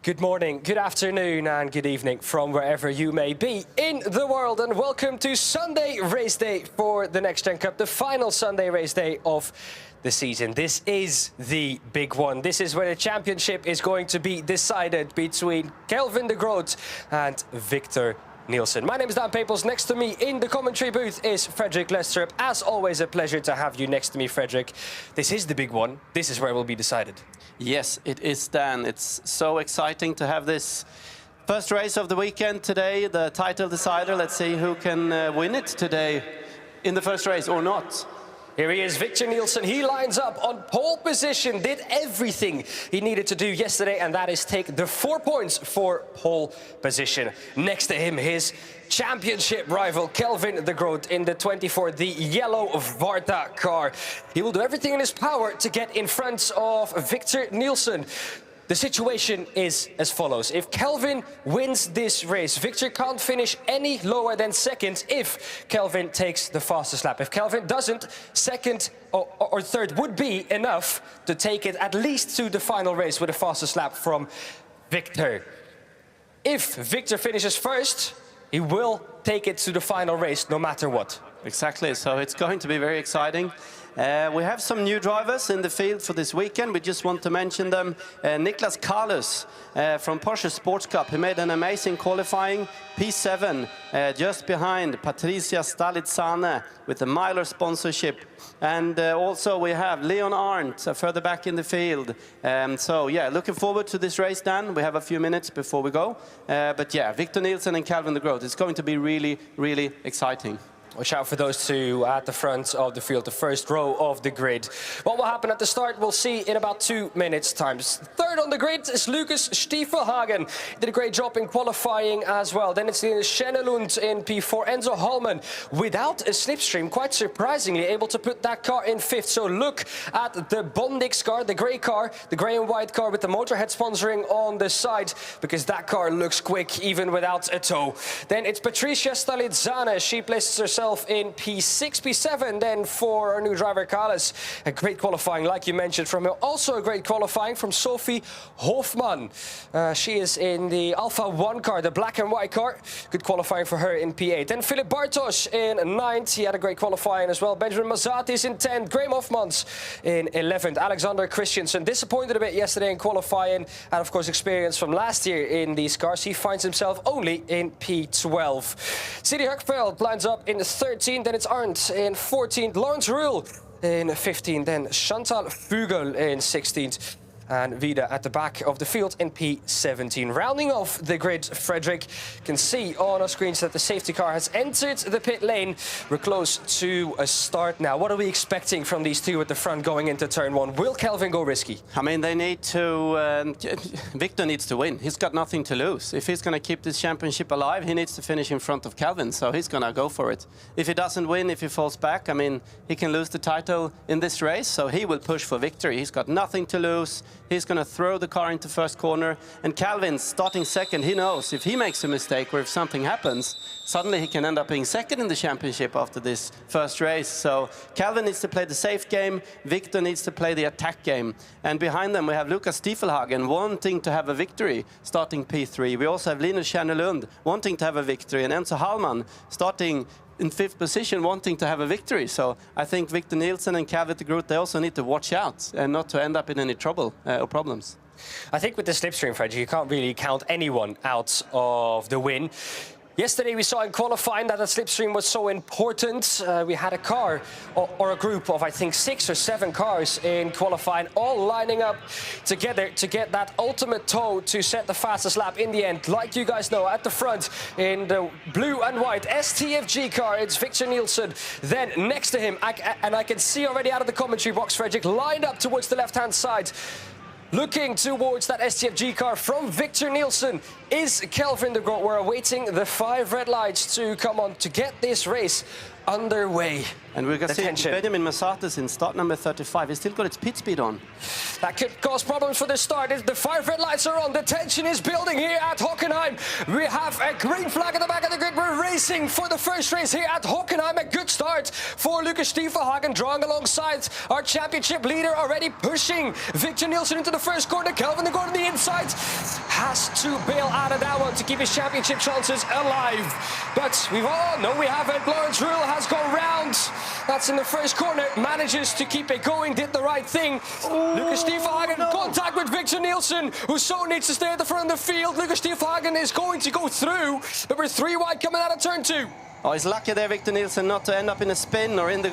Good morning, good afternoon and good evening from wherever you may be in the world, and welcome to Sunday race day for the NXT Gen Cup, the final Sunday race day of the season. This is the big one. This is where the championship is going to be decided between Kelvin de Groot and Victor Nielsen. My name is Dan Papels. Next to me in the commentary booth is Frederick Lestrup. As always, a pleasure to have you next to me, Frederick. This is the big one. This is where it will be decided. Yes, it is, Dan. It's so exciting to have this first race of the weekend today, the title decider. Let's see who can win it today in the first race or not. Here he is, Victor Nielsen. He lines up on pole position, did everything he needed to do yesterday, and that is take the 4 points for pole position. Next to him, his championship rival, Kelvin de Groot, in the 24, the yellow Varta car. He will do everything in his power to get in front of Victor Nielsen. The situation is as follows. If Kelvin wins this race, Victor can't finish any lower than second if Kelvin takes the fastest lap. If Kelvin doesn't, second or third would be enough to take it at least to the final race with the fastest lap from Victor. If Victor finishes first, he will take it to the final race no matter what. Exactly, so it's going to be very exciting. We have some new drivers in the field for this weekend. We just want to mention them. Niklas Carlos from Porsche Sports Cup. He made an amazing qualifying. P7, just behind Patricia Stalitzane with the Myler sponsorship. And also we have Leon Arndt further back in the field. So yeah, looking forward to this race, Dan. We have a few minutes before we go. But yeah, Victor Nielsen and Kelvin de Groot. It's going to be really, really exciting. Watch out for those two at the front of the field, the first row of the grid. What will happen at the start, we'll see in about 2 minutes' time. Third on the grid is Lucas Stiefelhagen. Did a great job in qualifying as well. Then it's Linus Schenelund in P4. Enzo Hallman, without a slipstream, quite surprisingly, able to put that car in fifth. So look at the Bondix car, the grey and white car with the Motorhead sponsoring on the side, because that car looks quick even without a tow. Then it's Patricia Stalitzane. She places herself in P6, P7, then for our new driver, Carlos. A great qualifying, like you mentioned, from her. Also a great qualifying from Sophie Hofmann. She is in the Alpha 1 car, the black and white car. Good qualifying for her in P8. Then Philip Bartos in 9th. He had a great qualifying as well. Benjamin Mazzatis in 10th. Graham Hoffmans in 11th. Alexander Christiansen disappointed a bit yesterday in qualifying. And, of course, experience from last year in these cars. He finds himself only in P12. Sidi Huckveld lines up in 13th, then it's Arndt in 14th, Lawrence Ruhl in 15th, then Chantal Vugel in 16th, and Vida at the back of the field in P17. Rounding off the grid, Frederick, can see on our screens that the safety car has entered the pit lane. We're close to a start now. What are we expecting from these two at the front going into turn one? Will Kelvin go risky? I mean, they need to... Victor needs to win. He's got nothing to lose. If he's going to keep this championship alive, he needs to finish in front of Kelvin, so he's going to go for it. If he doesn't win, if he falls back, I mean, he can lose the title in this race, so he will push for victory. He's got nothing to lose. He's going to throw the car into first corner. And Kelvin, starting second, he knows if he makes a mistake or if something happens, suddenly he can end up being second in the championship after this first race. So Kelvin needs to play the safe game. Victor needs to play the attack game. And behind them, we have Lucas Stiefelhagen wanting to have a victory, starting P3. We also have Linus Schenelund wanting to have a victory. And Enzo Hallman starting in 5th position, wanting to have a victory. So I think Victor Nielsen and Kelvin de Groot, they also need to watch out and not to end up in any trouble or problems. I think with the slipstream, Frederick, you can't really count anyone out of the win. Yesterday we saw in qualifying that the slipstream was so important. We had a car or a group of, I think, 6 or 7 cars in qualifying, all lining up together to get that ultimate tow to set the fastest lap in the end. Like you guys know, at the front in the blue and white STFG car, it's Victor Nielsen. Then next to him, I can see already out of the commentary box, Frederick, lined up towards the left-hand side, looking towards that STFG car from Victor Nielsen is Kelvin de Groot. We're awaiting the 5 red lights to come on to get this race underway. And we're going to see tension. Benjamin Masatis in start number 35. He's still got its pit speed on. That could cause problems for the start. The fire red lights are on. The tension is building here at Hockenheim. We have a green flag at the back of the grid. We're racing for the first race here at Hockenheim. A good start for Lucas Stiefelhagen, drawing alongside our championship leader, already pushing Victor Nielsen into the first corner. Kelvin de Goord on the inside has to bail out of that one to keep his championship chances alive. But we all know we haven't. Lawrence Ruhl has gone round. That's in the first corner, manages to keep it going, did the right thing. Lucas Stiefelhagen, contact with Victor Nielsen, who so needs to stay at the front of the field. Lucas Stiefelhagen is going to go through. Number 3 wide coming out of turn 2. Oh, he's lucky there, Victor Nielsen, not to end up in a spin or into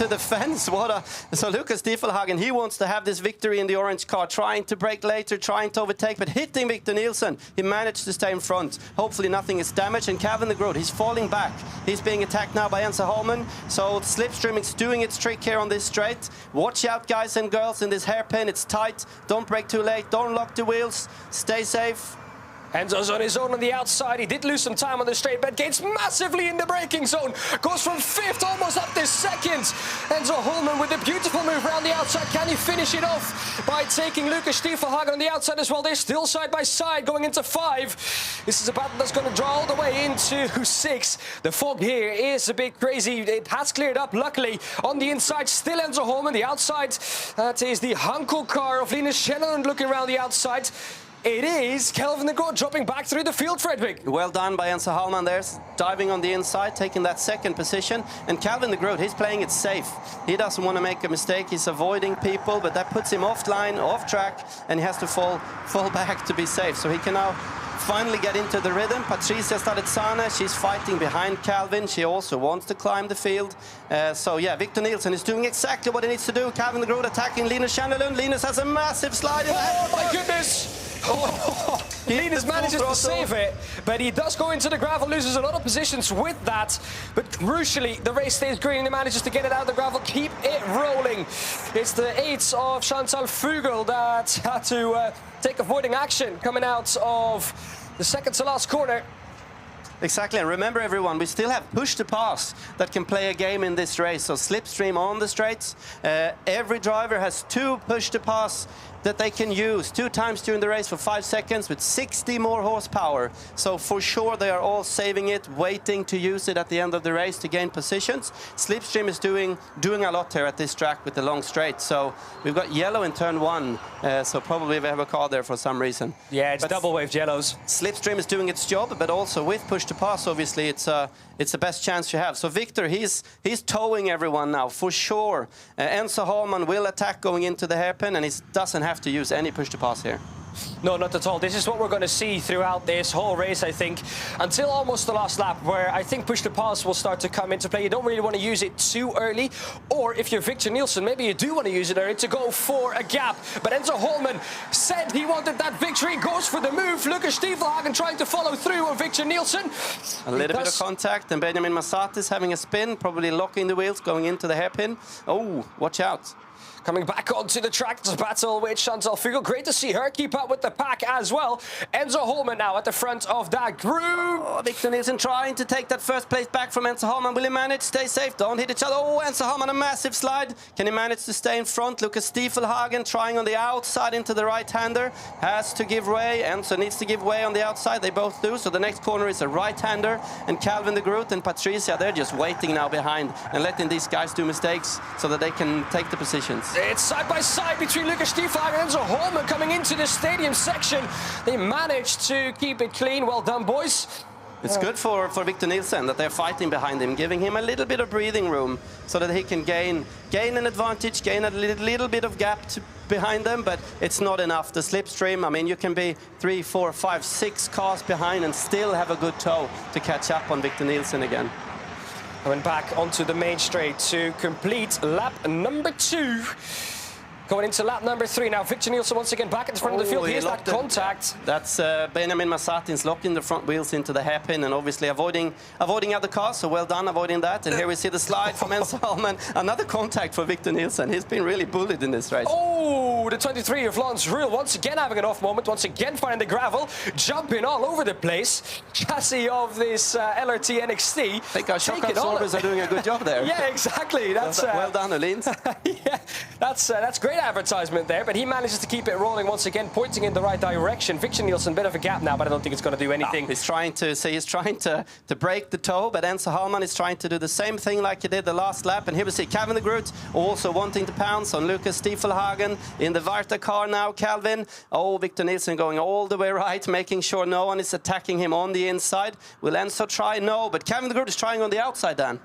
the fence. So Lucas Stiefelhagen, he wants to have this victory in the orange car, trying to break later, trying to overtake, but hitting Victor Nielsen. He managed to stay in front. Hopefully nothing is damaged. And Kelvin de Goord, he's falling back. He's being attacked now by Enzo Holman. So Slipstream is doing its trick here on this straight. Watch out, guys and girls, in this hairpin. It's tight. Don't brake too late. Don't lock the wheels. Stay safe. Enzo's on his own on the outside. He did lose some time on the straight, but gains massively in the braking zone. Goes from 5th almost up to 2nd. Enzo Holman with a beautiful move around the outside. Can he finish it off by taking Lucas Stiefelhagen on the outside as well? They're still side by side going into 5. This is a battle that's going to draw all the way into 6. The fog here is a bit crazy. It has cleared up, luckily. On the inside, still Enzo Holman. The outside, that is the Hankel car of Linus Schenneland looking around the outside. It is Kelvin de Goord dropping back through the field, Fredrik. Well done by Enzo Holman there, diving on the inside, taking that 2nd position. And Kelvin de Goord, he's playing it safe. He doesn't want to make a mistake. He's avoiding people, but that puts him offline, off track, and he has to fall back to be safe. So he can now finally get into the rhythm. Patricia Staretsana, she's fighting behind Kelvin. She also wants to climb the field. So yeah, Victor Nielsen is doing exactly what he needs to do. Kelvin de Goord attacking Linus Schenneland. Linus has a massive slide in the head. Oh my goodness! Linus manages to save it, but he does go into the gravel, loses a lot of positions with that. But crucially, the race stays green and he manages to get it out of the gravel, keep it rolling. It's the 8s of Chantal Fugel that had to take avoiding action coming out of the 2nd to last corner. Exactly, and remember everyone, we still have push to pass that can play a game in this race. So Slipstream on the straights. Every driver has 2 push to pass that they can use 2 times during the race for 5 seconds with 60 more horsepower. So for sure they are all saving it, waiting to use it at the end of the race to gain positions. Slipstream is doing a lot here at this track with the long straight. So we've got yellow in turn 1, so probably we have a car there for some reason. Yeah, it's double waved yellows. Slipstream is doing its job, but also with push to pass, obviously it's the best chance you have. So Victor, he's towing everyone now for sure. Enzo Holman will attack going into the hairpin, and he doesn't have to use any push to pass here. No, not at all. This is what we're going to see throughout this whole race, I think, until almost the last lap, where I think push to pass will start to come into play. You don't really want to use it too early, or if you're Victor Nielsen, maybe you do want to use it early to go for a gap. But Enzo Holman said he wanted that victory, goes for the move. Lucas Stiefelhagen trying to follow through on Victor Nielsen. A little bit of contact, and Benjamin Masatis having a spin, probably locking the wheels, going into the hairpin. Oh, watch out. Coming back onto the track to battle with Chantal Fugel. Great to see her keep up with the pack as well. Enzo Holman now at the front of that group. Oh, Victor Nielsen trying to take that first place back from Enzo Holman. Will he manage? Stay safe. Don't hit each other. Oh, Enzo Holman, a massive slide. Can he manage to stay in front? Lucas Stiefelhagen trying on the outside into the right-hander. Has to give way. Enzo needs to give way on the outside. They both do. So the next corner is a right-hander. And Kelvin de Goord and Patricia, they're just waiting now behind and letting these guys do mistakes so that they can take the positions. It's side by side between Lucas Stiefelhagen and Enzo Holman coming into the stadium section. They managed to keep it clean. Well done, boys. It's good for Victor Nielsen that they're fighting behind him, giving him a little bit of breathing room so that he can gain an advantage, gain a little bit of gap behind them, but it's not enough. The slipstream, I mean, you can be 3, 4, 5, 6 cars behind and still have a good tow to catch up on Victor Nielsen again. Coming back onto the main straight to complete lap number 2. Going into lap number 3 now. Victor Nielsen once again back at the front of the field. Here's that contact. That's Benjamin Masatin's locking the front wheels into the hairpin and obviously avoiding other cars. So well done avoiding that. And here we see the slide from Enzo Holman. Another contact for Victor Nielsen. He's been really bullied in this race. Oh, the 23 of Lance Ruhl once again having an off moment. Once again finding the gravel, jumping all over the place. Chassis of this LRT NXT. I think our shock absorbers are doing a good job there. Yeah, exactly. That's well done, Olins. Yeah, that's great advertisement there, but he manages to keep it rolling once again, pointing in the right direction. Victor Nielsen, bit of a gap now, but I don't think it's going to do anything. He's trying to break the toe, but Enzo Holman is trying to do the same thing like he did the last lap. And here we see Calvin de Groot also wanting to pounce on Lucas Stiefelhagen in the Varta car now. Calvin, Victor Nielsen going all the way right, making sure no one is attacking him on the inside. Will Enzo try? No, but Calvin de Groot is trying on the outside, Dan.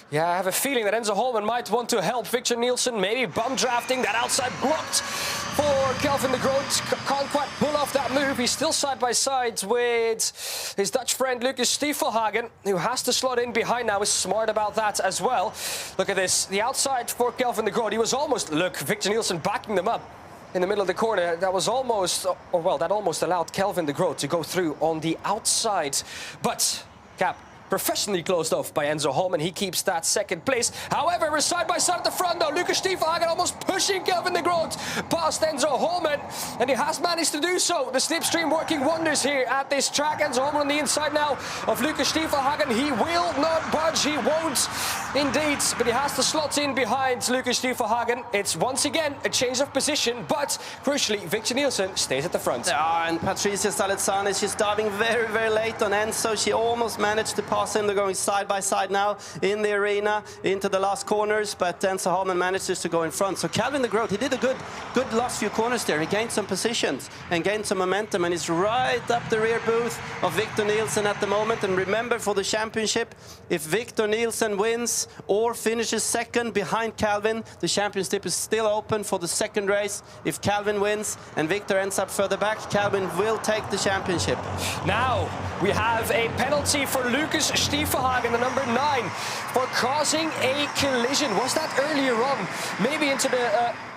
Yeah, I have a feeling that Enzo Holman might want to help Victor Nielsen, maybe bum drafting. That outside blocked for Calvin de Groot. Can't quite pull off that move. He's still side by side with his Dutch friend Lucas Stiefelhagen, who has to slot in behind now. Is smart about that as well. Look at this. The outside for Calvin de Groot. He was almost, look, Victor Nielsen backing them up in the middle of the corner. That was almost, that almost allowed Calvin de Groot to go through on the outside. But, Cap, professionally closed off by Enzo Holman. He keeps that second place. However, we're side by side at the front though. Lucas Stiefelhagen almost pushing Calvin de Groot past Enzo Holman, and he has managed to do so. The slipstream working wonders here at this track. Enzo Holman on the inside now of Lucas Stiefelhagen. He will not budge. He won't indeed, but he has to slot in behind Lucas Stiefelhagen. It's once again a change of position, but crucially, Victor Nielsen stays at the front. And Patricia Salezani, she's diving very, very late on Enzo. She almost managed to pass him. They're going side by side now in the arena into the last corners, but Enzo Holman manages to go in front. So Calvin de Groot, he did a good last few corners there. He gained some positions and gained some momentum, and he's right up the rear booth of Victor Nielsen at the moment. And remember, for the championship, if Victor Nielsen wins or finishes second behind Calvin, the championship is still open for the second race. If Calvin wins and Victor ends up further back, Calvin will take the championship. Now we have a penalty for Lucas Stiefelhagen, the number 9, for causing a collision. Was that earlier on? Maybe into the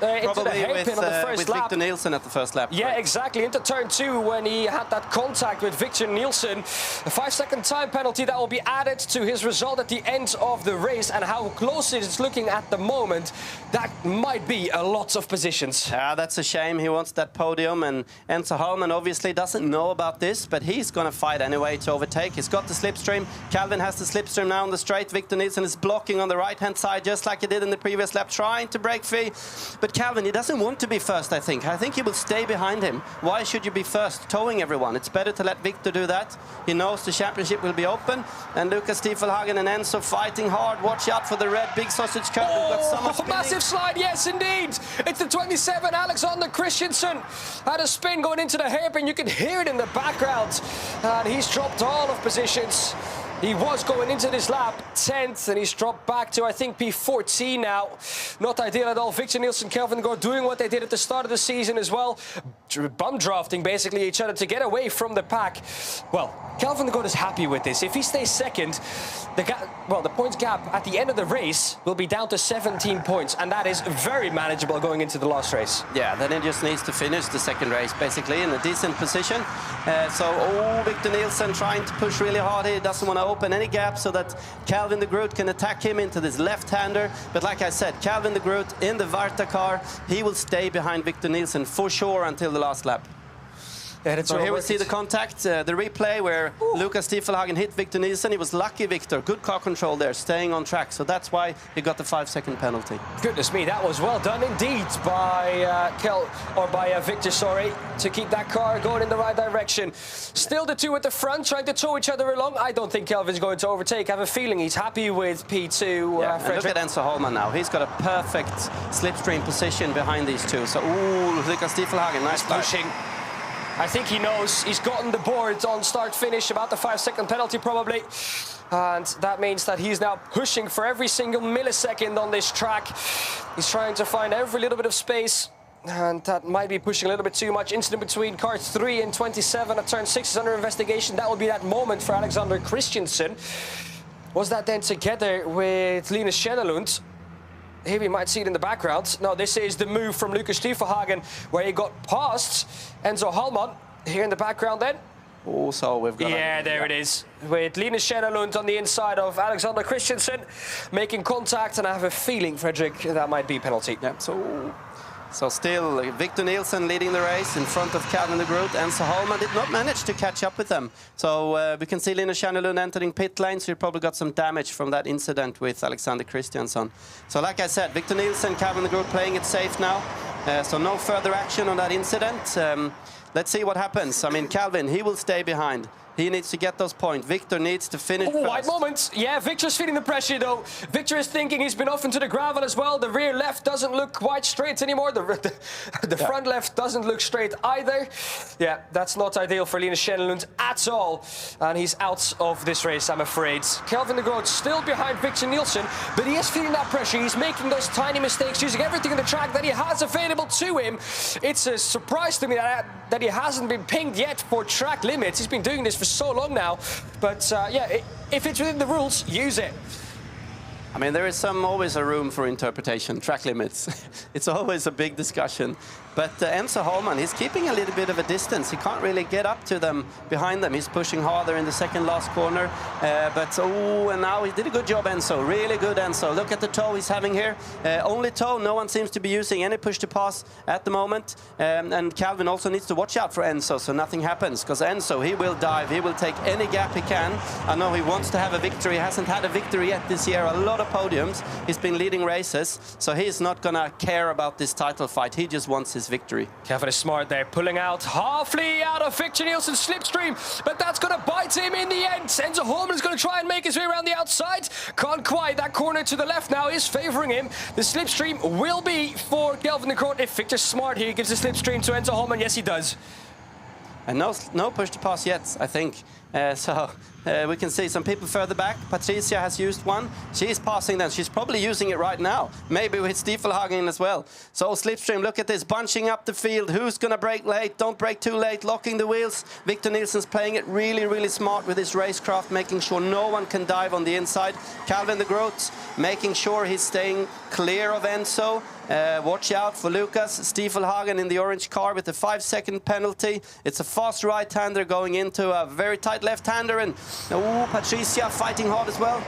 hairpin on the first with lap. Victor Nielsen at the first lap. Yeah, right. Exactly. Into turn 2 when he had that contact with Victor Nielsen. A 5-second time penalty that will be added to his result at the end of the race, and how close it is looking at the moment. That might be a lot of positions. Yeah, that's a shame. He wants that podium, and Enzo Holman obviously doesn't know about this, but he's going to fight anyway to overtake. He's got the slipstream. Calvin has the slipstream now on the straight. Victor Nielsen is blocking on the right-hand side, just like he did in the previous lap, trying to break free. But Calvin, he doesn't want to be first, I think. I think he will stay behind him. Why should you be first, towing everyone? It's better to let Victor do that. He knows the championship will be open. And Lucas Stiefelhagen and Enzo fighting hard. Watch out for the red big sausage cut. Oh, massive slide, yes, indeed. It's the 27, Alexander Christensen. Had a spin going into the hairpin. You can hear it in the background. And he's dropped all of positions. He was going into this lap 10th, and he's dropped back to, I think, P14 now. Not ideal at all. Victor Nielsen, Calvin de Groot doing what they did at the start of the season as well. Bum drafting, basically, each other to get away from the pack. Well, Calvin de Groot is happy with this. If he stays second, the points gap at the end of the race will be down to 17 points, and that is very manageable going into the last race. Yeah, then he just needs to finish the second race, basically, in a decent position. Victor Nielsen trying to push really hard here. He doesn't want to open any gaps so that Calvin de Groot can attack him into this left-hander. But like I said, Calvin de Groot in the Varta car, he will stay behind Victor Nielsen for sure until the last lap. Yeah, so here we see the contact, the replay where Lucas Stiefelhagen hit Victor Nielsen. He was lucky, Victor. Good car control there, staying on track. So that's why he got the 5-second penalty. Goodness me, that was well done indeed by Victor, to keep that car going in the right direction. Still the two at the front, trying to tow each other along. I don't think Kelvin's going to overtake. I have a feeling he's happy with P2. And look at Enzo Holman now. He's got a perfect slipstream position behind these two. So, Lucas Stiefelhagen, nice pushing. I think he knows he's gotten the board on start-finish, about the 5-second penalty probably. And that means that he's now pushing for every single millisecond on this track. He's trying to find every little bit of space. And that might be pushing a little bit too much. Incident between cars 3 and 27 at turn 6 is under investigation. That would be that moment for Alexander Christensen. Was that then together with Linus Schenelund? Here we might see it in the background. No, this is the move from Lucas Stiefelhagen, where he got past Enzo Hallman. Here in the background then. Also, we've got... Yeah, there it is. With Linus Schennerlund on the inside of Alexander Christensen, making contact, and I have a feeling, Fredrik, that might be a penalty. Yeah, so still, Victor Nielsen leading the race in front of Calvin de Groot. Enzo Hallman did not manage to catch up with them. So we can see Linus Schennerlund entering pit lane, so he probably got some damage from that incident with Alexander Christiansson. So like I said, Victor Nielsen, Calvin de Groot playing it safe now. So no further action on that incident. Let's see what happens. I mean, Calvin, he will stay behind. He needs to get those points. Victor needs to finish first. Wide moment. Yeah, Victor's feeling the pressure, though. Victor is thinking he's been off into the gravel as well. The rear left doesn't look quite straight anymore. The front left doesn't look straight either. Yeah, that's not ideal for Linus Schennerlund at all. And he's out of this race, I'm afraid. Kelvin de Groot still behind Victor Nielsen, but he is feeling that pressure. He's making those tiny mistakes, using everything in the track that he has available to him. It's a surprise to me that he hasn't been pinged yet for track limits. He's been doing this for so long now, but yeah, if it's within the rules, use it. I mean, there is always a room for interpretation, track limits. It's always a big discussion. But Enzo Hallman, he's keeping a little bit of a distance. He can't really get up to them, behind them. He's pushing harder in the second last corner. And now he did a good job, Enzo. Really good, Enzo. Look at the toe he's having here. Only toe. No one seems to be using any push to pass at the moment. And Calvin also needs to watch out for Enzo so nothing happens. Because Enzo, he will dive. He will take any gap he can. I know he wants to have a victory. He hasn't had a victory yet this year. A lot of podiums. He's been leading races. So he's not going to care about this title fight. He just wants his victory. Kevin is smart there, pulling out halfly out of Victor Nielsen's slipstream, but that's going to bite him in the end. Enzo Hallman is going to try and make his way around the outside. Can't quite. That corner to the left now is favoring him. The slipstream will be for Kelvin de Groot. If Victor's smart here, he gives the slipstream to Enzo Hallman. Yes, he does. And no push to pass yet, I think. We can see some people further back. Patricia has used one. She's passing them. She's probably using it right now. Maybe with Stiefelhagen as well. So slipstream, look at this, bunching up the field. Who's going to brake late? Don't brake too late. Locking the wheels. Victor Nielsen's playing it really, really smart with his racecraft, making sure no one can dive on the inside. Calvin de Groot making sure he's staying clear of Enzo. Watch out for Lucas Stiefelhagen in the orange car with a 5-second penalty. It's a fast right-hander going into a very tight left-hander, and Patricia fighting hard as well.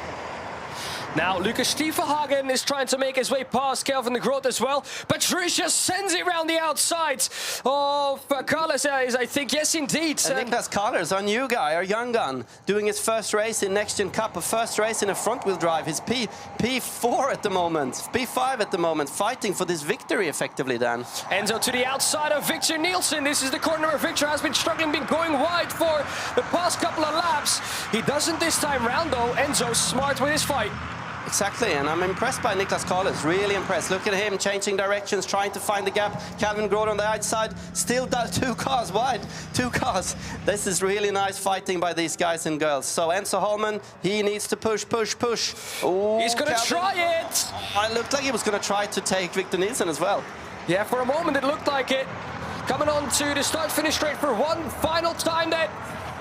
Now, Lucas Stiefelhagen is trying to make his way past Kelvin de Groot as well. Patricia sends it round the outside of Carlos, I think. Yes, indeed. And Niklas Carlos, our new guy, our young gun, doing his first race in NXT Gen Cup, a first race in a front-wheel drive. His P4 at the moment, P5 at the moment, fighting for this victory effectively, Dan. Enzo to the outside of Victor Nielsen. This is the corner where Victor has been struggling, been going wide for the past couple of laps. He doesn't this time round, though. Enzo smart with his fight. Exactly, and I'm impressed by Niklas Carlos, really impressed. Look at him changing directions, trying to find the gap. Calvin Groot on the outside, still 2 cars wide, 2 cars. This is really nice fighting by these guys and girls. So Enzo Hallman, he needs to push. Ooh, he's going to try it. It looked like he was going to try to take Victor Nielsen as well. Yeah, for a moment it looked like it. Coming on to the start-finish straight for one final time then.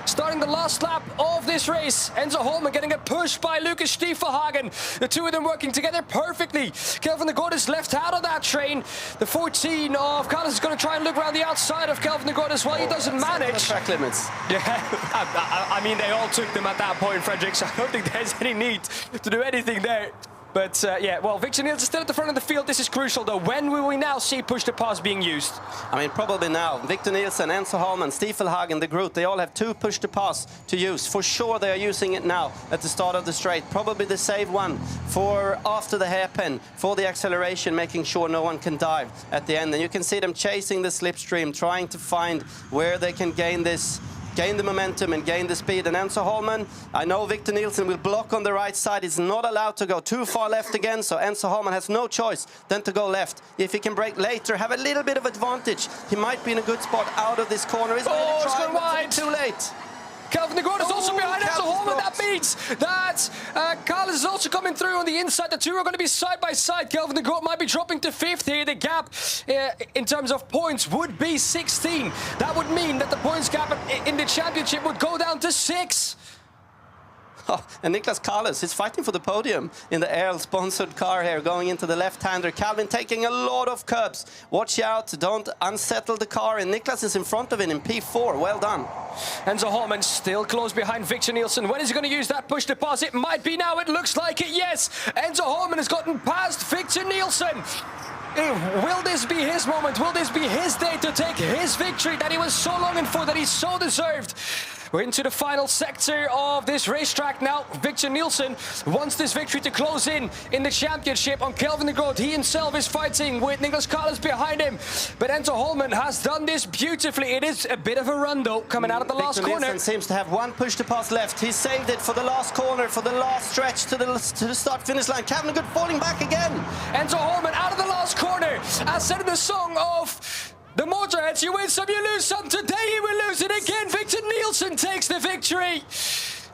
Starting the last lap of this race, Enzo Hallman getting a push by Lucas Stiefelhagen. The two of them working together perfectly. Kelvin de Groot is left out of that train. The 14 of Carlos is going to try and look around the outside of Kelvin de Groot as well. He doesn't manage. Track limits. Yeah, I mean, they all took them at that point, Fredrik, so I don't think there's any need to do anything there. But yeah, well, Victor Nielsen still at the front of the field. This is crucial, though. When will we now see push to pass being used? I mean, probably now. Victor Nielsen, Enzo Hallman, Stiefelhagen, de Groot, they all have 2 push to pass to use. For sure, they are using it now at the start of the straight. Probably the save one for after the hairpin, for the acceleration, making sure no one can dive at the end. And you can see them chasing the slipstream, trying to find where they can gain the momentum and gain the speed. And Enzo Hallman, I know Victor Nielsen will block on the right side. He's not allowed to go too far left again, so Enzo Hallman has no choice than to go left. If he can brake later, have a little bit of advantage, he might be in a good spot out of this corner. He's it's going wide. Too late. Kelvin de Groot is also behind Enzo Hallman. That means that Carlos is also coming through on the inside. The two are going to be side by side. Kelvin de Groot might be dropping to 5th here. The gap in terms of points would be 16. That would mean that the points gap in the championship would go down to 6. And Niklas Carlos is fighting for the podium in the Earl-sponsored car here, going into the left-hander. Calvin taking a lot of curbs. Watch out, don't unsettle the car. And Niklas is in front of it in P4. Well done. Enzo Holman still close behind Victor Nielsen. When is he going to use that push to pass? It might be now. It looks like it. Yes, Enzo Holman has gotten past Victor Nielsen. Will this be his moment? Will this be his day to take his victory that he was so longing for, that he so deserved? We're into the final sector of this racetrack now. Victor Nielsen wants this victory to close in the championship on Kelvin de Groot. He himself is fighting with Niklas Carlos behind him. But Enzo Holman has done this beautifully. It is a bit of a run, though, coming out of the last Victor corner. Nielsen seems to have one push to pass left. He saved it for the last corner, for the last stretch to the start-finish line. Kelvin de Groot falling back again. Enzo Holman out of the last corner. As said in the song of the Motorheads, you win some, you lose some. Today he will lose it again. Victor Nielsen takes the victory.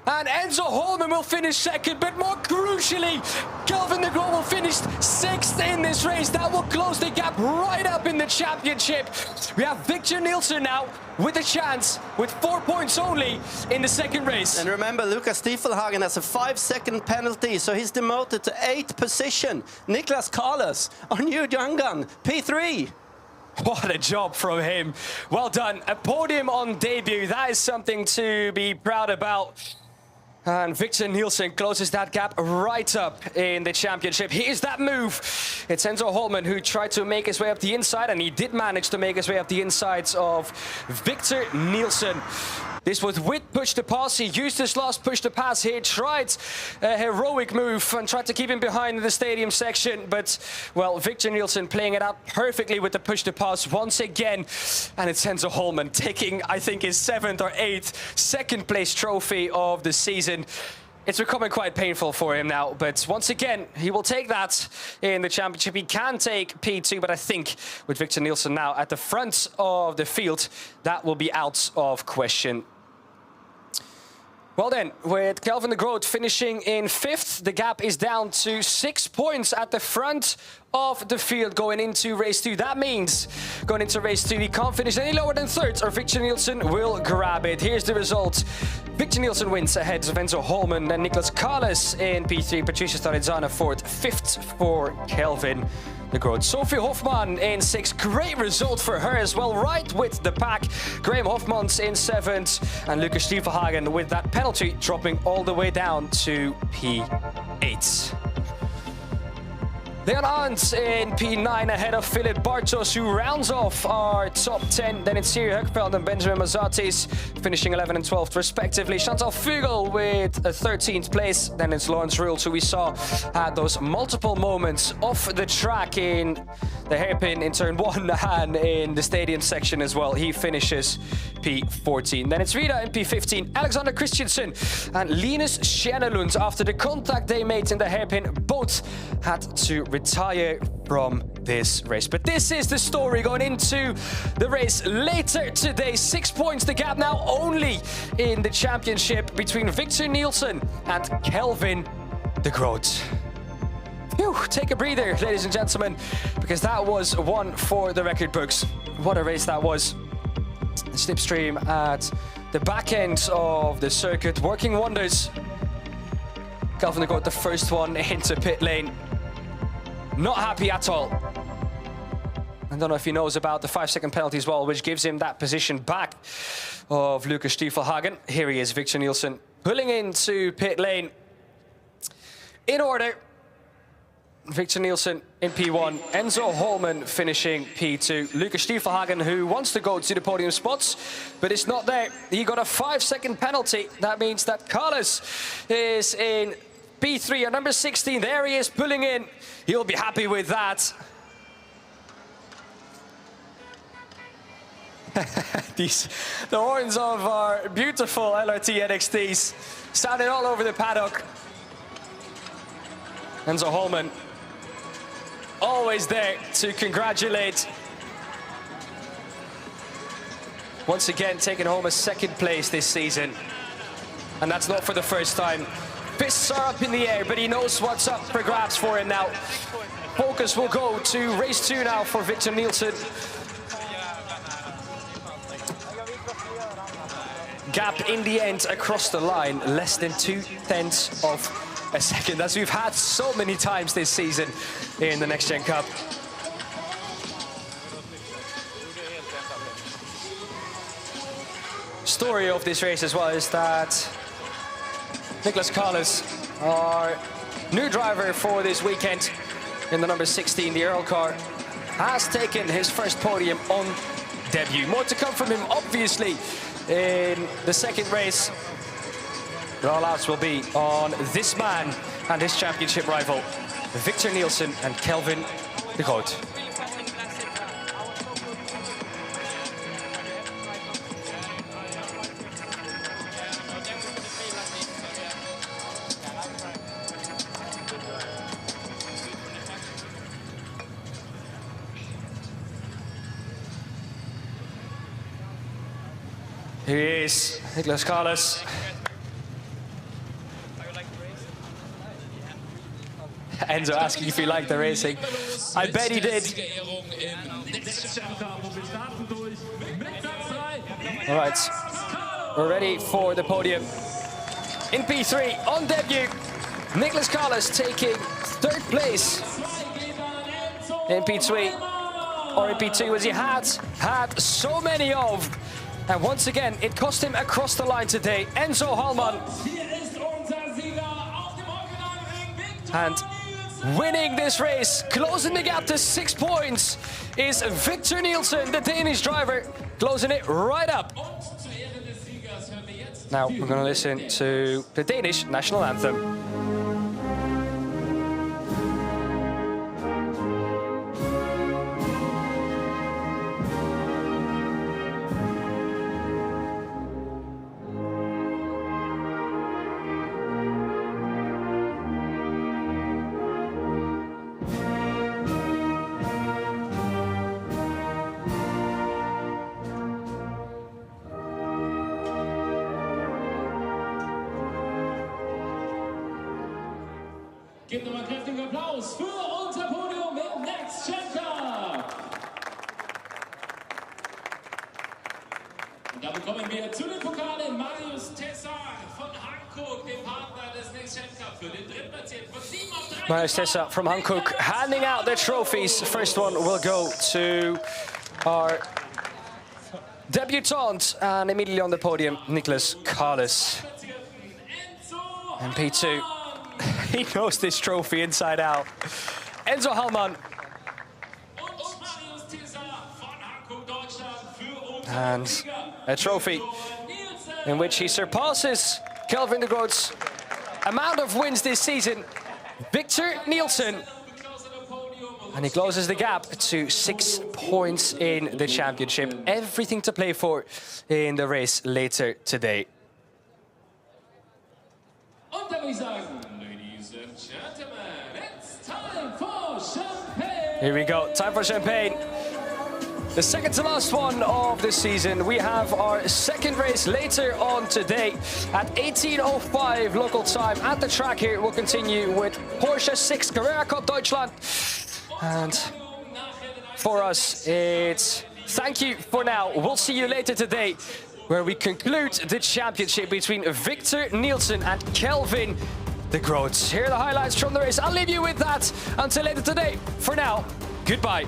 And Enzo Holman will finish second, but more crucially, Kelvin de Groot will finish sixth in this race. That will close the gap right up in the championship. We have Victor Nielsen now with a chance, with 4 points only in the second race. And remember, Lucas Stiefelhagen has a 5-second penalty, so he's demoted to 8th position. Niklas Carlos, our new young gun, P3. What a job from him. Well done. A podium on debut. That is something to be proud about. And Victor Nielsen closes that gap right up in the championship. Here's that move. It's Enzo Holman who tried to make his way up the inside, and he did manage to make his way up the insides of Victor Nielsen. This was with push to pass. He used his last push to pass here, tried a heroic move and tried to keep him behind in the stadium section. But, well, Victor Nielsen playing it out perfectly with the push to pass once again. And it's Enzo Holman taking, I think, his 7th or 8th second place trophy of the season. It's becoming quite painful for him now, but once again, he will take that in the championship. He can take P2, but I think with Victor Nielsen now at the front of the field, that will be out of question. Well then, with Kelvin de Groot finishing in 5th, the gap is down to 6 points at the front of the field going into race 2. That means going into race 2, he can't finish any lower than 3rd, or Victor Nielsen will grab it. Here's the result. Victor Nielsen wins ahead of Enzo Holman and Niklas Carlos in P3. Patricia Starrizana 4th, 5th for Kelvin de Groot. Sophie Hofman in 6th. Great result for her as well, right with the pack. Graham Hofmans in 7th. And Lucas Stiefelhagen with that penalty dropping all the way down to P8. Leon Arndt in P9 ahead of Philip Bartos, who rounds off our top 10. Then it's Siri Högfeld and Benjamin Mazatis finishing 11th and 12th respectively. Chantal Fugel with a 13th place. Then it's Lawrence Rules, who we saw had those multiple moments off the track in the hairpin in turn 1 and in the stadium section as well. He finishes P14. Then it's Rita in P15. Alexander Christensen and Linus Schernelund, after the contact they made in the hairpin, both had to retire from this race. But this is the story going into the race later today. 6 points, the gap now only in the championship between Victor Nielsen and Kelvin de Groot. Phew, take a breather, ladies and gentlemen, because that was one for the record books. What a race that was. The slipstream at the back end of the circuit working wonders. Kelvin de Groot, the first one into pit lane. Not happy at all. I don't know if he knows about the 5-second penalty as well, which gives him that position back of Lucas Stiefelhagen. Here he is, Victor Nielsen, pulling into pit lane. In order, Victor Nielsen in P1, Enzo Holman finishing P2. Lucas Stiefelhagen, who wants to go to the podium spots, but it's not there. He got a 5-second penalty. That means that Carlos is in P3 at number 16. There he is pulling in. He'll be happy with that. The horns of our beautiful LRT NXTs sounding all over the paddock. Enzo Holman always there to congratulate. Once again taking home a 2nd place this season. And that's not for the first time. Fists are up in the air, but he knows what's up for grabs for him now. Focus will go to race 2 now for Victor Nielsen. gap in the end across the line, less than 0.2 of a second, as we've had so many times this season in the NXT Gen Cup. Story of this race as well is that Nicholas Carlos, our new driver for this weekend in the number 16, the Earl car, has taken his first podium on debut. More to come from him, obviously, in the second race. The all-outs will be on this man and his championship rival, Victor Nielsen and Kelvin de Groot. Here he is, Nicholas Carlos. Enzo asking if he liked the racing. I bet he did. All right, we're ready for the podium. In P3, on debut, Nicholas Carlos taking third place. In P3, or in P2, as he had so many of. And once again, it cost him across the line today. Enzo Hallman. And winning this race, closing the gap to 6 points, is Victor Nielsen, the Danish driver, closing it right up. Now we're going to listen to the Danish national anthem. Gebt nochmal kräftigen Applaus für unser Podium im NXT Gen Cup. Und da bekommen wir zu den Pokalen Marius Tessar von Hankook, dem Partner des NXT Gen Cup, für den Drittplatzierten von 7 auf 3. Marius Tessar from Hankook handing out their trophies. First one will go to our debutant and immediately on the podium, Nicholas Carlos. And P2. He knows this trophy inside out. Enzo Hallman. And a trophy in which he surpasses Kelvin de Groot's amount of wins this season, Victor Nielsen. And he closes the gap to 6 points in the championship. Everything to play for in the race later today. Here we go, time for champagne. The second to last one of the season. We have our second race later on today at 18:05 local time at the track here. We'll continue with Porsche 6 Carrera Cup Deutschland. And for us, it's thank you for now. We'll see you later today, where we conclude the championship between Victor Nielsen and Kelvin de Groot. Here are the highlights from the race. I'll leave you with that until later today. For now, goodbye.